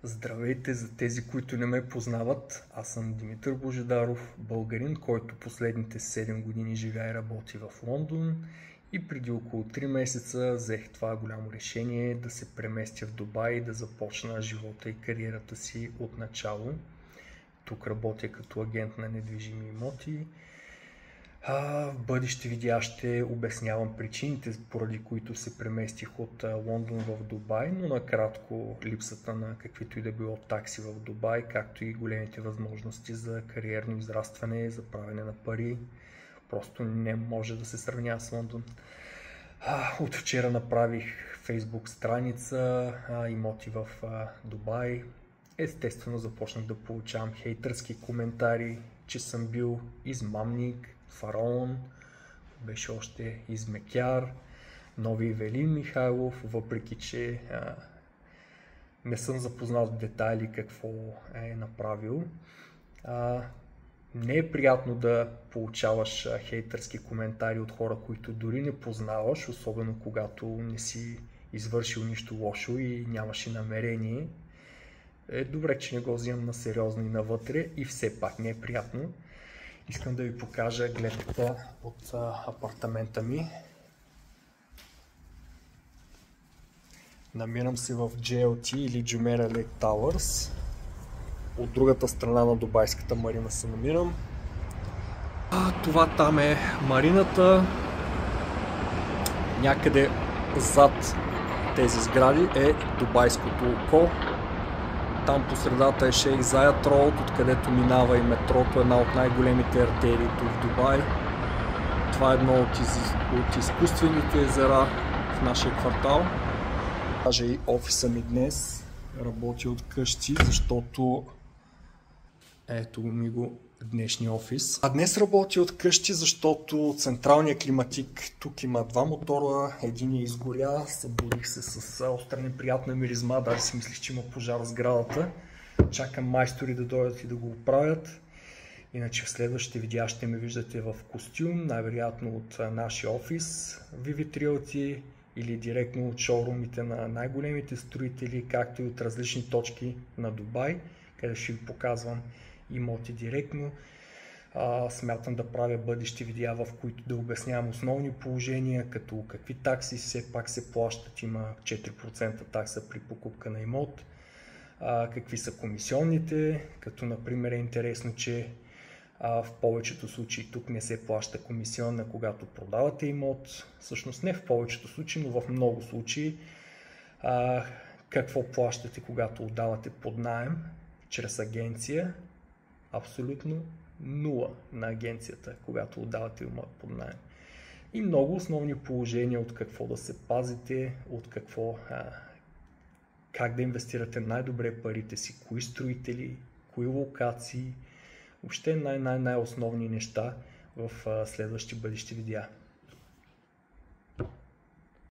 Здравейте за тези, които не ме познават. Аз съм Димитър Божидаров, българин, който последните 7 години живее и работи в Лондон и преди около 3 месеца взех това голямо решение да се преместя в Дубай и да започна живота и кариерата си от начало. Тук работя като агент на недвижими имоти. В бъдеще видеа ще обяснявам причините, поради които се преместих от Лондон в Дубай, но накратко липсата на каквито и да било такси в Дубай, както и големите възможности за кариерно израстване, за правене на пари, просто не може да се сравнява с Лондон. От вчера направих Facebook страница, имоти в Дубай. Естествено започнах да получавам хейтърски коментари, че съм бил измамник, фараон, беше още измекяр, нови Ивелин Михайлов, въпреки че не съм запознат в детайли какво е направил. Не е приятно да получаваш хейтърски коментари от хора, които дори не познаваш, особено когато не си извършил нищо лошо и нямаш и намерение. Е добре, че не го взимам на сериозно и навътре и все пак не е приятно. Искам да ви покажа гледката от апартамента ми. Намирам се в JLT или Jumeirah Lake Towers. От другата страна на Дубайската марина се намирам. Това там е марината. Някъде зад тези сгради е Дубайското око. Там по средата е Шейх Заед Роуд, откъдето минава и метрото, една от най-големите артерии в Дубай. Това е едно от изкуствените езера в нашия квартал. Даже и офиса ми днес работи от къщи, защото ето ми го днешния офис. Днес работи от къщи, защото централният климатик тук има 2 мотора, един е изгоря, събудих се с остра неприятна миризма, даже си мислих, че има пожар в сградата. Чакам майстори да дойдат и да го оправят. Иначе в следващите видеа ще ме виждате в костюм, най-вероятно от нашия офис Vivid Realty или директно от шоурумите на най-големите строители, както и от различни точки на Дубай, където ще ви показвам имоти директно. Смятам да правя бъдещи видеа, в които да обяснявам основни положения, като какви такси все пак се плащат. Има 4% такса при покупка на имот. Какви са комисионните, като например е интересно, че в повечето случаи тук не се плаща комисионна, когато продавате имот. Всъщност не в повечето случаи, но в много случаи. Какво плащате, когато отдавате под наем чрез агенция? Абсолютно 0 на агенцията, когато отдавате имот под наем. И много основни положения от какво да се пазите, от какво, как да инвестирате най-добре парите си, кои строители, кои локации, въобще най-основни неща в следващи бъдещи видеа.